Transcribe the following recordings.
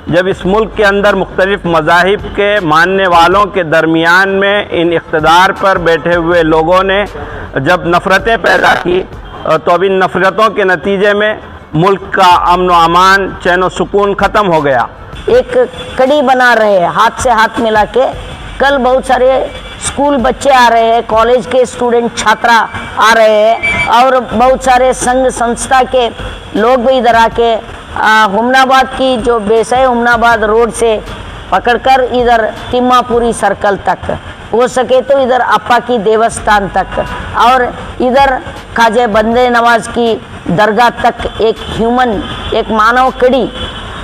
जब इस मुल्क के अंदर मुख्तलिफ मज़ाहिब के मानने वालों के दरमियान में इन इक़्तिदार पर बैठे हुए लोगों ने जब नफ़रतें पैदा की तो अब इन नफ़रतों के नतीजे में मुल्क का अमन व अमान, चैन व सुकून ख़त्म हो गया। एक कड़ी बना रहे हैं हाथ से हाथ मिला के। कल बहुत सारे स्कूल बच्चे आ रहे हैं, कॉलेज के स्टूडेंट छात्रा आ रहे हैं और बहुत सारे संघ संस्था के लोग भी इधर आके हुमनाबाद की जो बेस है हुमनाबाद रोड से पकड़कर इधर तिम्मापुरी सर्कल तक, हो सके तो इधर अप्पा की देवस्थान तक और इधर ख्वाजा बंदे नवाज की दरगाह तक एक मानव कड़ी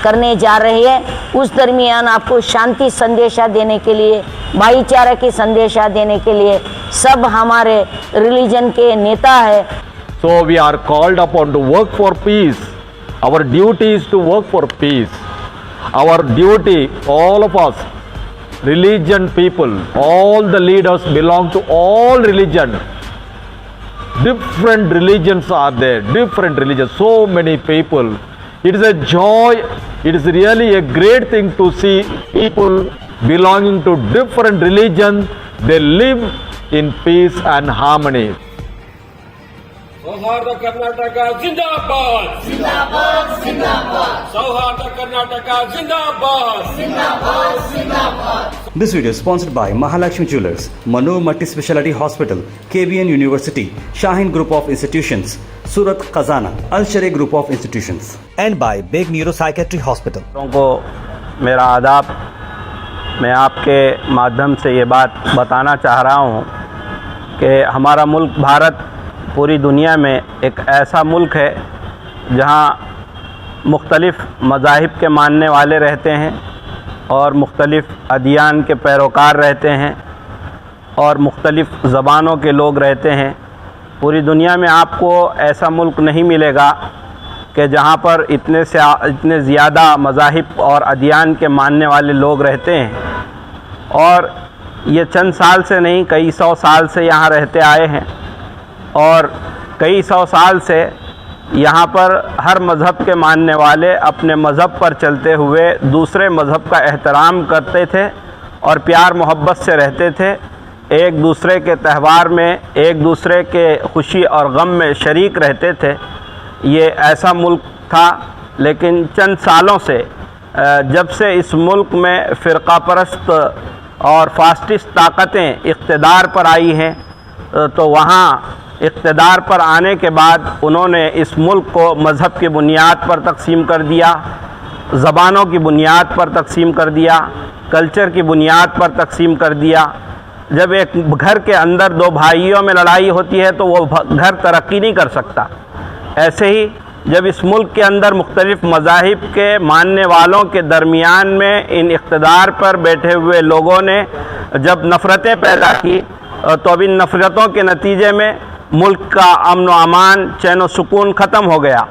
करने जा रही है। उस दरमियान आपको शांति संदेशा देने के लिए, भाईचारा की संदेशा देने के लिए सब हमारे रिलीजन के नेता है। So we are called upon to work for peace. Our duty is to work for peace. Our duty, all of us, religion people, all the leaders belong to all religion. Different religions are there, different religions, so many people. It is a joy, it is really a great thing to see people belonging to different religions. They live in peace and harmony. ಸೌಹಾರ್ದ ಕರ್ನಾಟಕ ಜಿಂದಾಬಾದ್ ಜಿಂದಾಬಾದ್ ಜಿಂದಾಬಾದ್ ಸೌಹಾರ್ದ ಕರ್ನಾಟಕ ಜಿಂದಾಬಾದ್ ಜಿಂದಾಬಾದ್ ಜಿಂದಾಬಾದ್ This video is sponsored by Mahalakshmi Jewelers, Manu Multi Speciality Hospital, KBN University, Shaheen Group of Institutions, Surat Khazana, Al Sharia Group of Institutions, and by Beg Neuropsychiatry Hospital. को मेरा आदाब। मैं आपके माध्यम से ये बात बताना चाह रहा हूँ कि हमारा मुल्क भारत पूरी दुनिया में एक ऐसा मुल्क है जहाँ मुख्तलिफ़ मज़ाहिब के मानने वाले रहते हैं और मुख्तलिफ़ अदियान के पैरोकार रहते हैं और मुख्तलिफ़ ज़बानों के लोग रहते हैं। पूरी दुनिया में आपको ऐसा मुल्क नहीं मिलेगा कि जहाँ पर इतने ज़्यादा मज़ाहिब और अदियान के मानने वाले लोग रहते हैं। और ये चंद साल से नहीं, कई सौ साल से यहाँ रहते आए हैं और कई सौ साल से यहाँ पर हर मज़हब के मानने वाले अपने मज़हब पर चलते हुए दूसरे मज़हब का एहतराम करते थे और प्यार मोहब्बत से रहते थे। एक दूसरे के त्यौहार में, एक दूसरे के खुशी और गम में शरीक रहते थे। ये ऐसा मुल्क था। लेकिन चंद सालों से जब से इस मुल्क में फ़िरका परस्त और फासिस्ट ताकतें इक़्तिदार पर आई हैं तो वहाँ इक़्तिदार पर आने के बाद उन्होंने इस मुल्क को मज़हब की बुनियाद पर तक़सीम कर दिया, ज़बानों की बुनियाद पर तक़सीम कर दिया, कल्चर की बुनियाद पर तक़सीम कर दिया। जब एक घर के अंदर दो भाइयों में लड़ाई होती है तो वो घर तरक्की नहीं कर सकता। ऐसे ही जब इस मुल्क के अंदर मुख्तलिफ़ मज़ाहिब के मानने वालों के दरमियान में इन इक़्तिदार पर बैठे हुए लोगों ने जब नफ़रतें पैदा की तो अब इन नफ़रतों के नतीजे में मुल्क का अमन व अमान, चैन व सुकून ख़त्म हो गया।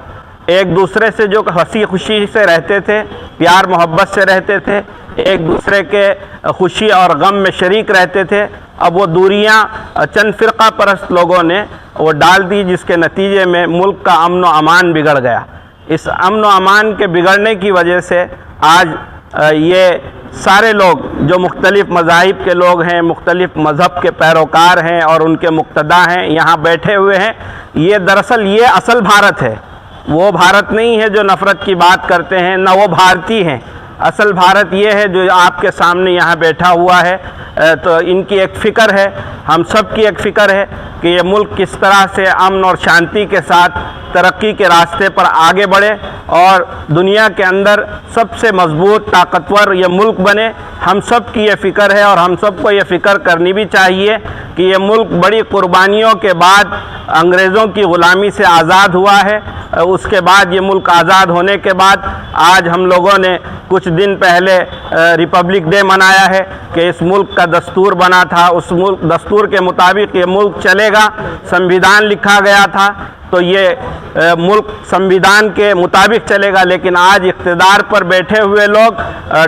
एक दूसरे से जो हंसी खुशी से रहते थे, प्यार मोहब्बत से रहते थे, एक दूसरे के खुशी और गम में शरीक रहते थे, अब वो दूरियां चंद फ़िरका परस्त लोगों ने वो डाल दी, जिसके नतीजे में मुल्क का अमन व अमान बिगड़ गया। इस अमन व अमान के बिगड़ने की वजह से आज ये सारे लोग जो मुख्तलिफ़ मज़ाहिब के लोग हैं, मुख्तलिफ़ मज़हब के पैरोकार हैं और उनके मुक्तदा हैं, यहाँ बैठे हुए हैं। ये दरअसल ये असल भारत है, वो भारत नहीं है जो नफ़रत की बात करते हैं, ना वो भारतीय हैं। असल भारत ये है जो आपके सामने यहाँ बैठा हुआ है। तो इनकी एक फ़िक्र है, हम सब की एक फ़िक्र है कि ये मुल्क किस तरह से अमन और शांति के साथ तरक्की के रास्ते पर आगे बढ़े और दुनिया के अंदर सबसे मजबूत ताकतवर ये मुल्क बने। हम सब की ये फ़िक्र है और हम सबको ये फ़िक्र करनी भी चाहिए कि ये मुल्क बड़ी कुर्बानियों के बाद अंग्रेज़ों की ग़ुलामी से आज़ाद हुआ है। उसके बाद ये मुल्क आज़ाद होने के बाद आज हम लोगों ने कुछ दिन पहले रिपब्लिक डे मनाया है कि इस मुल्क का दस्तूर बना था, उस मुल्क दस्तूर के मुताबिक ये मुल्क चलेगा। संविधान लिखा गया था तो ये मुल्क संविधान के मुताबिक चलेगा। लेकिन आज इक़्तिदार पर बैठे हुए लोग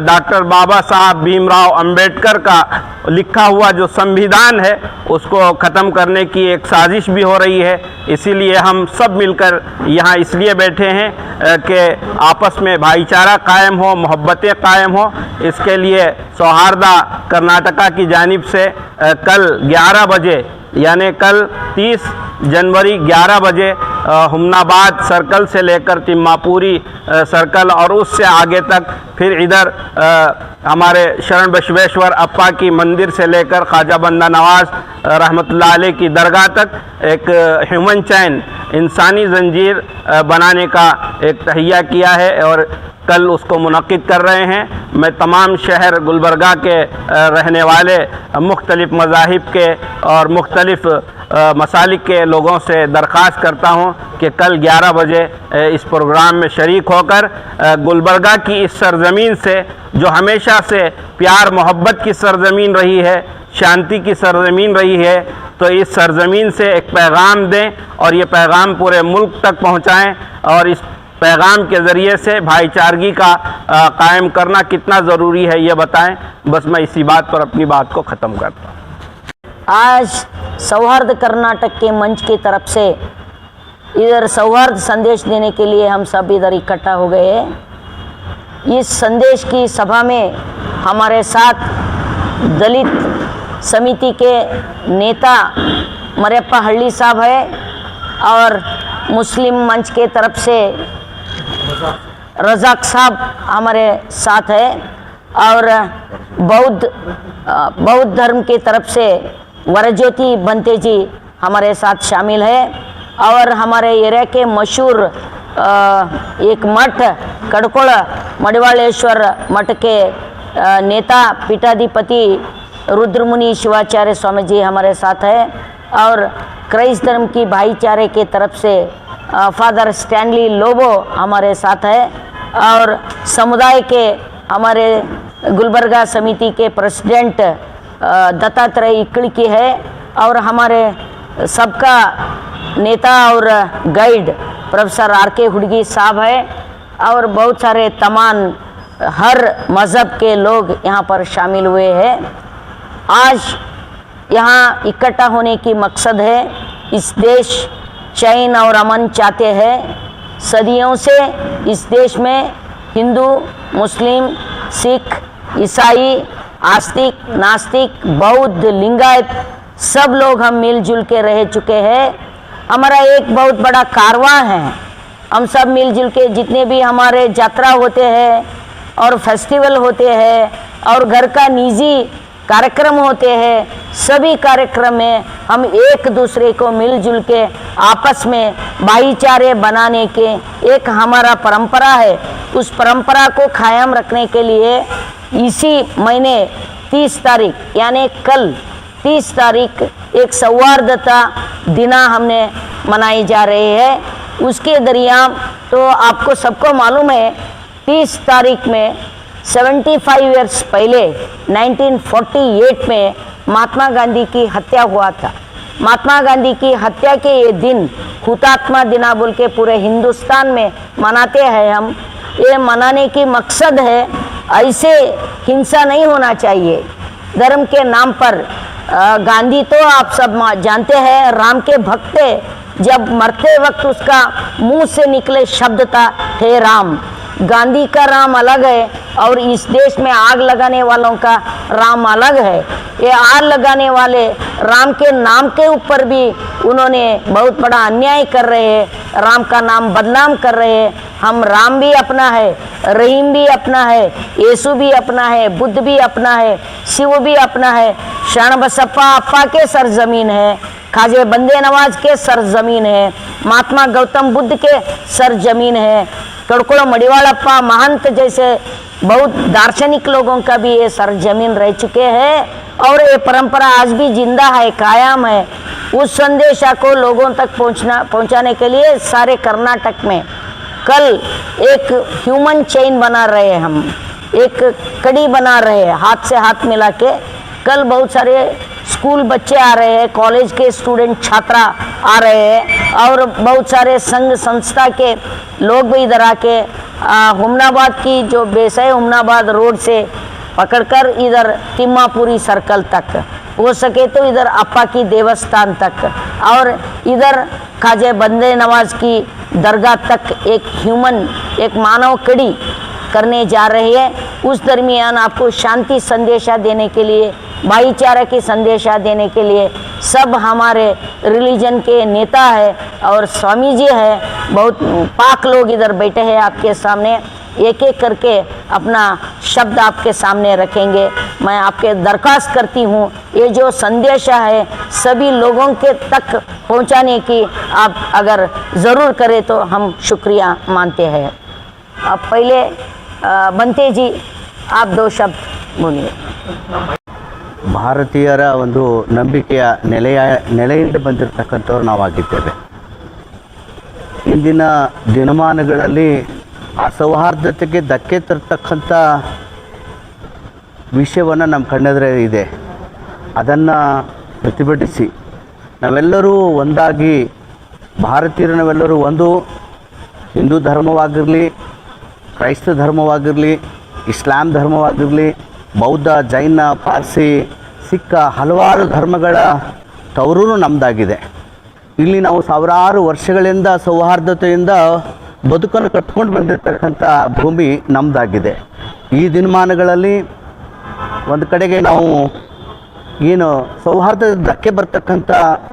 डॉक्टर बाबा साहब भीमराव अंबेडकर का लिखा हुआ जो संविधान है उसको ख़त्म करने की एक साजिश भी हो रही है। इसीलिए हम सब मिलकर यहाँ इसलिए बैठे हैं कि आपस में भाईचारा कायम हो, मोहब्बतें कायम हो। इसके लिए सौहार्दा कर्नाटका की जानिब से कल 11 बजे यानी कल 30 जनवरी 11 बजे हुमनाबाद सर्कल से लेकर तिम्मापुरी सर्कल और उससे आगे तक फिर इधर हमारे शरण बसवेश्वर अप्पा की मंदिर से लेकर ख्वाजा बंदा नवाज रहमतुल्लाह अलैह की दरगाह तक एक ह्यूमन चैन इंसानी जंजीर बनाने का एक तहिया किया है और कल उसको मुनक्किद कर रहे हैं। मैं तमाम शहर गुलबर्गा के रहने वाले मुख्तलिफ मज़ाहिब के और मुख्तलिफ मसालिक के लोगों से दरख्वास्त करता हूं कि कल 11 बजे इस प्रोग्राम में शरीक होकर गुलबर्गा की इस सरज़मीन से जो हमेशा से प्यार मोहब्बत की सरज़मीन रही है, शांति की सरज़मीन रही है, तो इस सरज़मीन से एक पैगाम दें और ये पैगाम पूरे मुल्क तक पहुँचाएँ और इस पैगाम के ज़रिए से भाईचारगी का कायम करना कितना ज़रूरी है ये बताएं। बस मैं इसी बात पर अपनी बात को ख़त्म करता हूँ। आज सौहार्द कर्नाटक के मंच की तरफ से इधर सौहार्द संदेश देने के लिए हम सब इधर इकट्ठा हो गए हैं। इस संदेश की सभा में हमारे साथ दलित समिति के नेता मरियप्पा हल्ली साहब है और मुस्लिम मंच के तरफ से रजाक साहब हमारे साथ है और बौद्ध धर्म की तरफ से वरज्योति बंते जी हमारे साथ शामिल है और हमारे एरिया के मशहूर एक मठ कड़कोल मडिवालेश्वर मठ के नेता पीठाधिपति रुद्रमुनि शिवाचार्य स्वामी जी हमारे साथ है और क्राइस्ट धर्म की भाईचारे के तरफ से फादर स्टैनली लोबो हमारे साथ है और समुदाय के हमारे गुलबर्गा समिति के प्रेसिडेंट दत्तात्रेय इकड़की है और हमारे सबका नेता और गाइड प्रोफेसर आर.के. हुडगी साहब है और बहुत सारे तमाम हर मज़हब के लोग यहाँ पर शामिल हुए हैं। आज यहाँ इकट्ठा होने की मकसद है इस देश चैन और अमन चाहते हैं। सदियों से इस देश में हिंदू, मुस्लिम, सिख, ईसाई, आस्तिक, नास्तिक, बौद्ध, लिंगायत सब लोग हम मिलजुल के रह चुके हैं। हमारा एक बहुत बड़ा कारवां है। हम सब मिलजुल के जितने भी हमारे यात्रा होते हैं और फेस्टिवल होते हैं और घर का निजी कार्यक्रम होते हैं, सभी कार्यक्रम में हम एक दूसरे को मिलजुल के आपस में भाईचारे बनाने के एक हमारा परंपरा है। उस परंपरा को कायम रखने के लिए इसी महीने 30 तारीख यानी कल 30 तारीख एक सौहार्दता दिना हमने मनाई जा रही है। उसके दरिया तो आपको सबको मालूम है 30 तारीख में 75 ईयर्स पहले 1948 में महात्मा गांधी की हत्या हुआ था। महात्मा गांधी की हत्या के ये दिन हुतात्मा दिना बोल के पूरे हिंदुस्तान में मनाते हैं हम। ये मनाने की मकसद है ऐसे हिंसा नहीं होना चाहिए धर्म के नाम पर। गांधी तो आप सब जानते हैं राम के भक्त थे। जब मरते वक्त उसका मुंह से निकले शब्द था हे राम। गांधी का राम अलग है और इस देश में आग लगाने वालों का राम अलग है। ये आग लगाने वाले राम के नाम के ऊपर भी उन्होंने बहुत बड़ा अन्याय कर रहे हैं, राम का नाम बदनाम कर रहे हैं। हम राम भी अपना है, रहीम भी अपना है, यीशु भी अपना है, बुद्ध भी अपना है, शिव भी अपना है, शरण बसप्पा अप्पा के सरजमीन है, ख्वाजा बंदे नवाज के सरजमीन है, महात्मा गौतम बुद्ध के सरजमीन है, कड़कोल मडिवालप्पा महंत जैसे बहुत दार्शनिक लोगों का भी ये सरजमीन रह चुके हैं और ये परंपरा आज भी जिंदा है, कायम है। उस संदेशा को लोगों तक पहुंचाने के लिए सारे कर्नाटक में कल एक ह्यूमन चेन बना रहे हैं, हम एक कड़ी बना रहे हैं हाथ से हाथ मिला के। कल बहुत सारे स्कूल बच्चे आ रहे हैं, कॉलेज के स्टूडेंट छात्रा आ रहे हैं और बहुत सारे संघ संस्था के लोग भी इधर आके हुमनाबाद की जो बेस है हुमनाबाद रोड से पकड़कर इधर तिम्मापुरी सर्कल तक, हो सके तो इधर अप्पा की देवस्थान तक और इधर ख्वाजा बंदे नवाज की दरगाह तक एक मानव कड़ी करने जा रही है। उस दरमियान आपको शांति संदेशा देने के लिए, भाईचारा की संदेशा देने के लिए सब हमारे रिलीजन के नेता है और स्वामी जी है, बहुत पाक लोग इधर बैठे हैं आपके सामने, एक एक करके अपना शब्द आपके सामने रखेंगे। मैं आपके दरख्वास्त करती हूँ ये जो संदेश है सभी लोगों के तक पहुँचाने की आप अगर ज़रूर करें तो हम शुक्रिया मानते हैं। अब पहले बंते जी आप 2 शब्द बोलिए। ಭಾರತೀಯರ ಒಂದು ನಂಬಿಕೆಯ ನೆಲೆಯಿಂದ ಬಂದಿರತಕ್ಕಂಥವ್ರು ನಾವಾಗಿದ್ದೇವೆ. ಇಂದಿನ ದಿನಮಾನಗಳಲ್ಲಿ ಆ ಸೌಹಾರ್ದತೆಗೆ ಧಕ್ಕೆ ತರ್ತಕ್ಕಂಥ ವಿಷಯವನ್ನು ನಮ್ಮ ಕಣ್ಣೆದುರೇ ಇದೆ. ಅದನ್ನು ಪ್ರತಿಭಟಿಸಿ ನಾವೆಲ್ಲರೂ ಒಂದಾಗಿ, ಭಾರತೀಯರು ನಾವೆಲ್ಲರೂ ಒಂದು, ಹಿಂದೂ ಧರ್ಮವಾಗಿರಲಿ, ಕ್ರೈಸ್ತ ಧರ್ಮವಾಗಿರಲಿ, ಇಸ್ಲಾಂ ಧರ್ಮವಾಗಿರಲಿ, ಬೌದ್ಧ, ಜೈನ, ಪಾರ್ಸಿ, ಸಿಖ್ ಹಲವಾರು ಧರ್ಮಗಳ ತವರೂ ನಮ್ಮದಾಗಿದೆ. ಇಲ್ಲಿ ನಾವು ಸಾವಿರಾರು ವರ್ಷಗಳಿಂದ ಸೌಹಾರ್ದತೆಯಿಂದ ಬದುಕನ್ನು ಕಟ್ಕೊಂಡು ಬಂದಿರತಕ್ಕಂಥ ಭೂಮಿ ನಮ್ಮದಾಗಿದೆ. ಈ ದಿನಮಾನಗಳಲ್ಲಿ ಒಂದು ಕಡೆಗೆ ನಾವು ಏನು ಸೌಹಾರ್ದದ ಧಕ್ಕೆ ಬರ್ತಕ್ಕಂಥ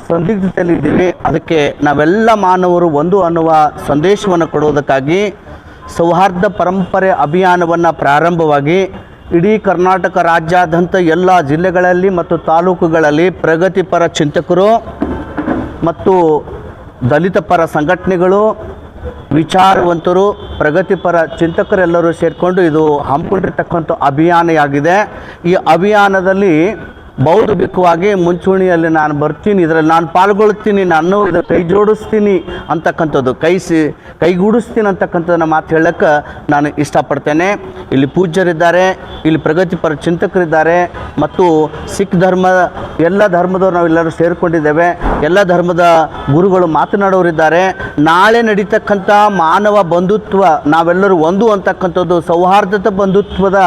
ಸಂದಿಗ್ಧತೆಯಲ್ಲಿ ಇದ್ದೀವಿ. ಅದಕ್ಕೆ ನಾವೆಲ್ಲ ಮಾನವರು ಒಂದು ಅನ್ನುವ ಸಂದೇಶವನ್ನು ಕೊಡುವುದಕ್ಕಾಗಿ ಸೌಹಾರ್ದ ಪರಂಪರೆ ಅಭಿಯಾನವನ್ನು ಪ್ರಾರಂಭವಾಗಿ ಇಡೀ ಕರ್ನಾಟಕ ರಾಜ್ಯಾದ್ಯಂತ ಎಲ್ಲ ಜಿಲ್ಲೆಗಳಲ್ಲಿ ಮತ್ತು ತಾಲೂಕುಗಳಲ್ಲಿ ಪ್ರಗತಿಪರ ಚಿಂತಕರು ಮತ್ತು ದಲಿತ ಪರ ಸಂಘಟನೆಗಳು, ವಿಚಾರವಂತರು, ಪ್ರಗತಿಪರ ಚಿಂತಕರೆಲ್ಲರೂ ಸೇರಿಕೊಂಡು ಇದು ಹಮ್ಮಿಕೊಂಡಿರ್ತಕ್ಕಂಥ ಅಭಿಯಾನ. ಈ ಅಭಿಯಾನದಲ್ಲಿ ಬೌದ್ಧಿಕವಾಗಿ ಮುಂಚೂಣಿಯಲ್ಲಿ ನಾನು ಬರ್ತೀನಿ, ಇದರಲ್ಲಿ ನಾನು ಪಾಲ್ಗೊಳ್ತೀನಿ, ನಾನು ಇದು ಕೈ ಜೋಡಿಸ್ತೀನಿ ಅಂತಕ್ಕಂಥದ್ದು, ಕೈಗೂಡಿಸ್ತೀನಿ ಅಂತಕ್ಕಂಥದ್ದನ್ನು ಮಾತು ಹೇಳಕ್ಕೆ ನಾನು ಇಷ್ಟಪಡ್ತೇನೆ. ಇಲ್ಲಿ ಪೂಜ್ಯರಿದ್ದಾರೆ, ಇಲ್ಲಿ ಪ್ರಗತಿಪರ ಚಿಂತಕರಿದ್ದಾರೆ ಮತ್ತು ಸಿಖ್ ಧರ್ಮ ಎಲ್ಲ ಧರ್ಮದವರು ನಾವೆಲ್ಲರೂ ಸೇರಿಕೊಂಡಿದ್ದೇವೆ. ಎಲ್ಲ ಧರ್ಮದ ಗುರುಗಳು ಮಾತನಾಡೋರಿದ್ದಾರೆ. ನಾಳೆ ನಡೀತಕ್ಕಂಥ ಮಾನವ ಬಂಧುತ್ವ, ನಾವೆಲ್ಲರೂ ಒಂದು ಅಂತಕ್ಕಂಥದ್ದು ಸೌಹಾರ್ದತೆ ಬಂಧುತ್ವದ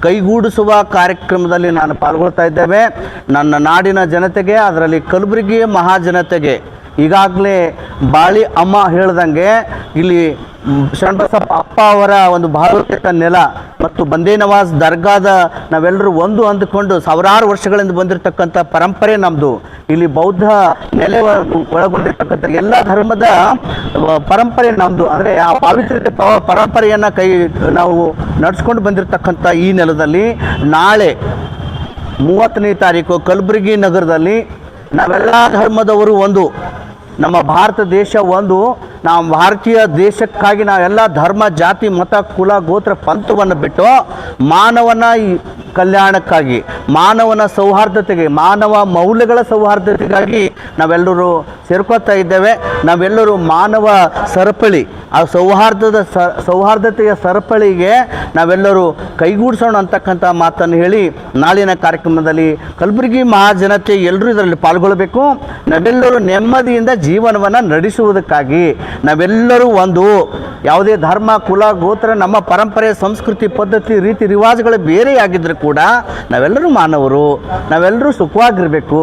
ಕೈಗೂಡಿಸುವ ಕಾರ್ಯಕ್ರಮದಲ್ಲಿ ನಾನು ಪಾಲ್ಗೊಳ್ತಾ ಇದ್ದೇವೆ. ನನ್ನ ನಾಡಿನ ಜನತೆಗೆ, ಅದರಲ್ಲಿ ಕಲಬುರಗಿ ಮಹಾಜನತೆಗೆ ಈಗಾಗಲೇ ಬಾಳಿ ಅಮ್ಮ ಹೇಳ್ದಂಗೆ ಇಲ್ಲಿ ಶರಣಬಸಪ್ಪ ಅಪ್ಪ ಅವರ ಒಂದು ಭಾರತೀಯ ನೆಲ ಮತ್ತು ಬಂದೇ ನವಾಜ್ ದರ್ಗಾದ ನಾವೆಲ್ಲರೂ ಒಂದು ಅಂದುಕೊಂಡು ಸಾವಿರಾರು ವರ್ಷಗಳಿಂದ ಬಂದಿರತಕ್ಕಂಥ ಪರಂಪರೆ ನಮ್ಮದು. ಇಲ್ಲಿ ಬೌದ್ಧ ನೆಲೆ ಒಳಗೊಂಡಿರ್ತಕ್ಕಂಥ ಎಲ್ಲ ಧರ್ಮದ ಪರಂಪರೆ ನಮ್ಮದು. ಅಂದರೆ ಆ ಪಾವಿತ್ರ್ಯತೆ ಪರಂಪರೆಯನ್ನು ನಾವು ನಡೆಸ್ಕೊಂಡು ಬಂದಿರತಕ್ಕಂಥ ಈ ನೆಲದಲ್ಲಿ ನಾಳೆ 30ನೇ ತಾರೀಕು ಕಲಬುರಗಿ ನಗರದಲ್ಲಿ ನಾವೆಲ್ಲ ಧರ್ಮದವರು ಒಂದು, ನಮ್ಮ ಭಾರತ ದೇಶ ಒಂದು, ನಾವು ಭಾರತೀಯ ದೇಶಕ್ಕಾಗಿ ನಾವೆಲ್ಲ ಧರ್ಮ, ಜಾತಿ, ಮತ, ಕುಲ, ಗೋತ್ರ, ಪಂಥವನ್ನು ಬಿಟ್ಟು ಮಾನವನ ಕಲ್ಯಾಣಕ್ಕಾಗಿ, ಮಾನವನ ಸೌಹಾರ್ದತೆಗೆ, ಮಾನವ ಮೌಲ್ಯಗಳ ಸೌಹಾರ್ದತೆಗಾಗಿ ನಾವೆಲ್ಲರೂ ಸೇರ್ಕೊಳ್ತಾ ಇದ್ದೇವೆ. ನಾವೆಲ್ಲರೂ ಮಾನವ ಸರಪಳಿ, ಆ ಸೌಹಾರ್ದತೆಯ ಸರಪಳಿಗೆ ನಾವೆಲ್ಲರೂ ಕೈಗೂಡಿಸೋಣ ಅಂತಕ್ಕಂಥ ಮಾತನ್ನು ಹೇಳಿ ನಾಳಿನ ಕಾರ್ಯಕ್ರಮದಲ್ಲಿ ಕಲಬುರಗಿ ಮಹಾಜನತೆ ಎಲ್ಲರೂ ಇದರಲ್ಲಿ ಪಾಲ್ಗೊಳ್ಳಬೇಕು. ನಾವೆಲ್ಲರೂ ನೆಮ್ಮದಿಯಿಂದ ಜೀವನವನ್ನು ನಡೆಸುವುದಕ್ಕಾಗಿ ನಾವೆಲ್ಲರೂ ಒಂದು, ಯಾವುದೇ ಧರ್ಮ, ಕುಲ, ಗೋತ್ರ, ನಮ್ಮ ಪರಂಪರೆ, ಸಂಸ್ಕೃತಿ, ಪದ್ಧತಿ, ರೀತಿ ರಿವಾಜುಗಳು ಬೇರೆಯಾಗಿದ್ದರೂ ಕೂಡ ನಾವೆಲ್ಲರೂ ಮಾನವರು, ನಾವೆಲ್ಲರೂ ಸುಖವಾಗಿರಬೇಕು,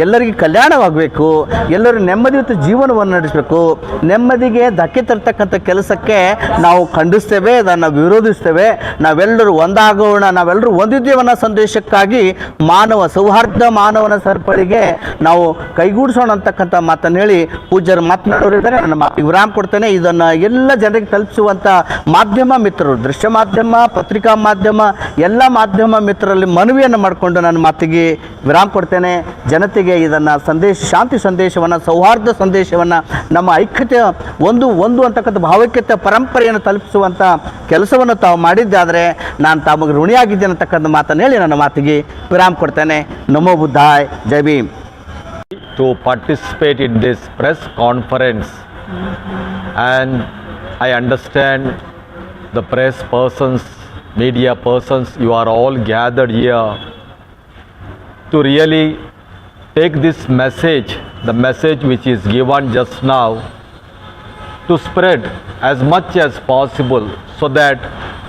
ಎಲ್ಲರಿಗೂ ಕಲ್ಯಾಣವಾಗಬೇಕು, ಎಲ್ಲರೂ ನೆಮ್ಮದಿಯುತ ಜೀವನವನ್ನು ನಡೆಸಬೇಕು. ನೆಮ್ಮದಿಗೆ ಧಕ್ಕೆ ತರ್ತಕ್ಕಂಥ ಕೆಲಸಕ್ಕೆ ನಾವು ಖಂಡಿಸ್ತೇವೆ, ಅದನ್ನು ವಿರೋಧಿಸ್ತೇವೆ. ನಾವೆಲ್ಲರೂ ಒಂದಾಗೋಣ, ನಾವೆಲ್ಲರೂ ಒಂದಿದ್ದೇವನ್ನ ಸಂದೇಶಕ್ಕಾಗಿ ಸೌಹಾರ್ದ ಮಾನವನ ಸರಪಳಿಗೆ ನಾವು ಕೈಗೂಡಿಸೋಣ ಅಂತಕ್ಕಂಥ ಮಾತನ್ನು ಹೇಳಿ ಪೂಜ್ಯರು ಮಾತನಾಡೋರಿದ್ದಾರೆ. ನನ್ನ ಮಾತಿಗೆ ವಿರಾಮ ಕೊಡ್ತೇನೆ. ಇದನ್ನು ಎಲ್ಲ ಜನರಿಗೆ ತಲುಪಿಸುವಂಥ ಮಾಧ್ಯಮ ಮಿತ್ರರು, ದೃಶ್ಯ ಮಾಧ್ಯಮ, ಪತ್ರಿಕಾ ಮಾಧ್ಯಮ, ಎಲ್ಲ ಮಾಧ್ಯಮ ಮಿತ್ರರಲ್ಲಿ ಮನವಿಯನ್ನು ಮಾಡಿಕೊಂಡು ನನ್ನ ಮಾತಿಗೆ ವಿರಾಮ ಕೊಡ್ತೇನೆ. ಜನತೆಗೆ ಇದನ್ನು ಶಾಂತಿ ಸಂದೇಶವನ್ನು, ಸೌಹಾರ್ದ ಸಂದೇಶವನ್ನು, ನಮ್ಮ ಐಕ್ಯತೆ ಒಂದು ಅಂತಕ್ಕಂಥ ಭಾವೈಕ್ಯತೆ ಪರಂಪರೆಯನ್ನು ತಲುಪಿಸುವಂಥ ಕೆಲಸವನ್ನು ತಾವು ಮಾಡಿದ್ದಾದರೆ ನಾನು ತಮಗೆ ಋಣಿಯಾಗಿದ್ದೇನೆ ಅಂತಕ್ಕಂಥ ಮಾತನ್ನು ಹೇಳಿ ನನ್ನ ಮಾತಿಗೆ ವಿರಾಮ ಕೊಡ್ತೇನೆ. ನಮೋ ಬುದ್ಧಾಯ್, ಜೈ Bhim. To participate in this press conference, and I understand the press persons, media persons, you are all gathered here to really take this message, the message which is given just now, to spread as much as possible so that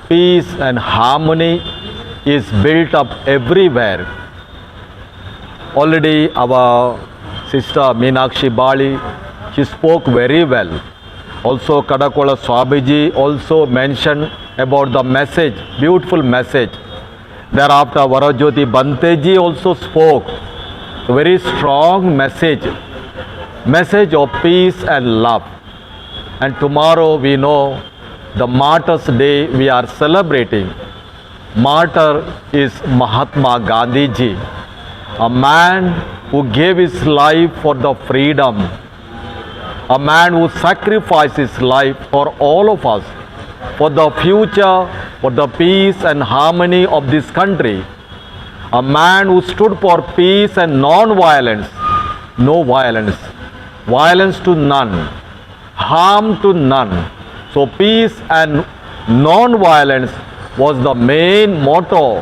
peace and harmony is built up everywhere. Already our sister Meenakshi Bali, she spoke very well. Also Kadakola Swabiji also mentioned about the message, beautiful message. Thereafter Varajyoti Banteji also spoke a very strong message of peace and love. And tomorrow we know the Martyrs' Day we are celebrating. Martyr is Mahatma Gandhi ji, a man who gave his life for the freedom, a man who sacrificed his life for all of us, for the future, for the peace and harmony of this country, a man who stood for peace and non-violence, no violence, violence to none, harm to none. So peace and non-violence was the main motto,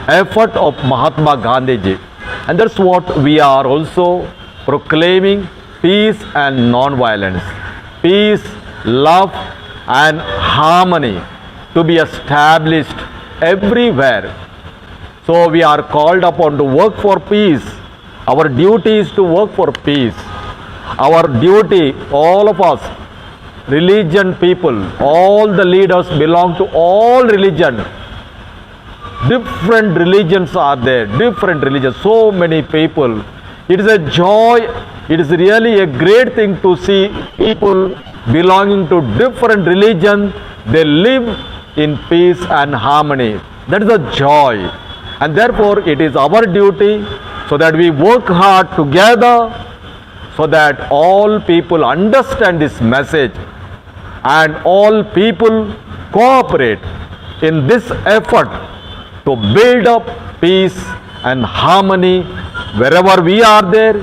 effort of Mahatma Gandhi ji. And that's what we are also proclaiming, peace and non-violence, peace, love and harmony to be established everywhere. So we are called upon to work for peace. Our duty is to work for peace. Our duty, all of us, religion people, all the leaders belong to all religion. Different religions are there, different religions, so many people. It is a joy, it is really a great thing to see people belonging to different religion, they live in peace and harmony. That is a joy. And therefore it is our duty so that we work hard together so that all people understand this message and all people cooperate in this effort to build up peace and harmony wherever we are there,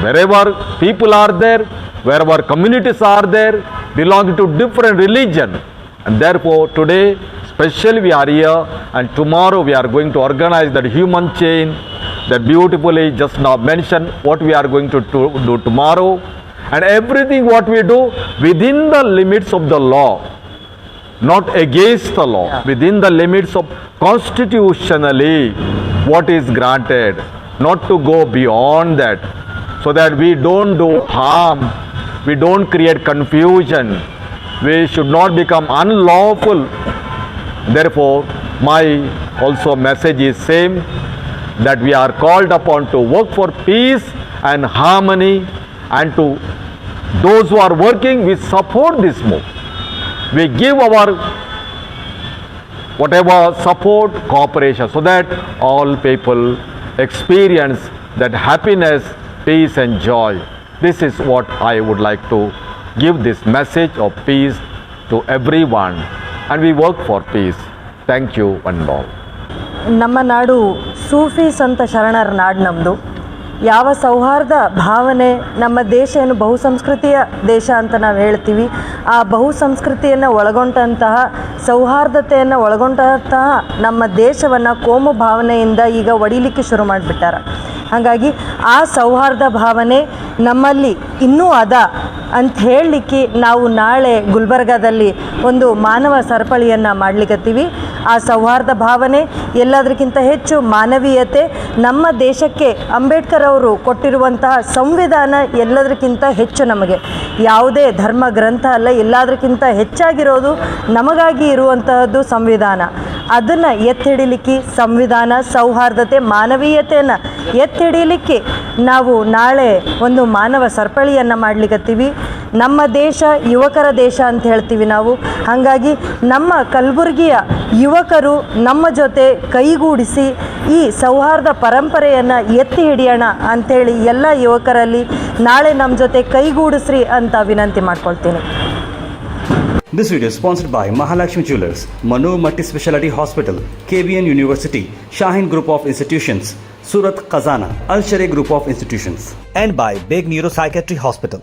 wherever people are there, wherever communities are there, belonging to different religion. And therefore today, especially we are here, and tomorrow we are going to organize that human chain that beautifully just now mentioned what we are going to do tomorrow. And everything what we do within the limits of the law, not against the law, within the limits of constitutionally what is granted, not to go beyond that, so that we don't do harm, we don't create confusion, we should not become unlawful. Therefore, my also message is same, that we are called upon to work for peace and harmony, and to those who are working, we support this move. We give our whatever support, cooperation, so that all people experience that happiness, peace and joy. This is what I would like to give this message of peace to everyone, and we work for peace. Thank you one and all. ನಮ್ಮ ನಾಡು ಸೂಫಿ ಸಂತ ಶರಣರ ನಾಡು ನಮ್ಮದು. ಯಾವ ಸೌಹಾರ್ದ ಭಾವನೆ, ನಮ್ಮ ದೇಶ ಏನು ಬಹುಸಂಸ್ಕೃತಿಯ ದೇಶ ಅಂತ ನಾವು ಹೇಳ್ತೀವಿ, ಆ ಬಹುಸಂಸ್ಕೃತಿಯನ್ನು ಒಳಗೊಂಡಂತಹ ಸೌಹಾರ್ದತೆಯನ್ನು ಒಳಗೊಂಡಂತಹ ನಮ್ಮ ದೇಶವನ್ನು ಕೋಮು ಭಾವನೆಯಿಂದ ಈಗ ಒಡಿಲಿಕ್ಕೆ ಶುರು ಮಾಡಿಬಿಟ್ಟಾರ. ಹಾಗಾಗಿ ಆ ಸೌಹಾರ್ದ ಭಾವನೆ ನಮ್ಮಲ್ಲಿ ಇನ್ನೂ ಅದ ಅಂತ ಹೇಳಲಿಕ್ಕೆ ನಾವು ನಾಳೆ ಗುಲ್ಬರ್ಗಾದಲ್ಲಿ ಒಂದು ಮಾನವ ಸರಪಳಿಯನ್ನು ಮಾಡಲಿಕ್ಕತ್ತೀವಿ. ಆ ಸೌಹಾರ್ದ ಭಾವನೆ ಎಲ್ಲದಕ್ಕಿಂತ ಹೆಚ್ಚು ಮಾನವೀಯತೆ, ನಮ್ಮ ದೇಶಕ್ಕೆ ಅಂಬೇಡ್ಕರ್ ಅವರು ಕೊಟ್ಟಿರುವಂತಹ ಸಂವಿಧಾನ ಎಲ್ಲದಕ್ಕಿಂತ ಹೆಚ್ಚು ನಮಗೆ ಯಾವುದೇ ಧರ್ಮ ಗ್ರಂಥ ಅಲ್ಲ, ಎಲ್ಲದಕ್ಕಿಂತ ಹೆಚ್ಚಾಗಿರೋದು ನಮಗಾಗಿ ಇರುವಂತಹದ್ದು ಸಂವಿಧಾನ. ಅದನ್ನು ಎತ್ತಿಡಿಲಿಕ್ಕೆ ಸಂವಿಧಾನ, ಸೌಹಾರ್ದತೆ, ಮಾನವೀಯತೆಯನ್ನು ಎತ್ತಿಡಿಲಿಕ್ಕೆ ನಾವು ನಾಳೆ ಒಂದು ಮಾನವ ಸರಪಳಿಯನ್ನು ಮಾಡಲಿಕ್ಕತ್ತೀವಿ. ನಮ್ಮ ದೇಶ ಯುವಕರ ದೇಶ ಅಂತ ಹೇಳ್ತೀವಿ ನಾವು. ಹಾಗಾಗಿ ನಮ್ಮ ಕಲಬುರಗಿಯ ಯುವಕರು ನಮ್ಮ ಜೊತೆ ಕೈಗೂಡಿಸಿ ಈ ಸೌಹಾರ್ದ ಪರಂಪರೆಯನ್ನು ಎತ್ತಿ ಹಿಡಿಯೋಣ ಅಂಥೇಳಿ ಎಲ್ಲ ಯುವಕರಲ್ಲಿ ನಾಳೆ ನಮ್ಮ ಜೊತೆ ಕೈಗೂಡಿಸ್ರಿ ಅಂತ ವಿನಂತಿ ಮಾಡ್ಕೊಳ್ತೀನಿ. This video is sponsored by Mahalakshmi Jewelers, Manu Multi-Speciality Hospital, KBN University, Shaheen Group of Institutions, Surat Khazana, Al Sharia Group of Institutions, and by Beg Neuropsychiatry Hospital.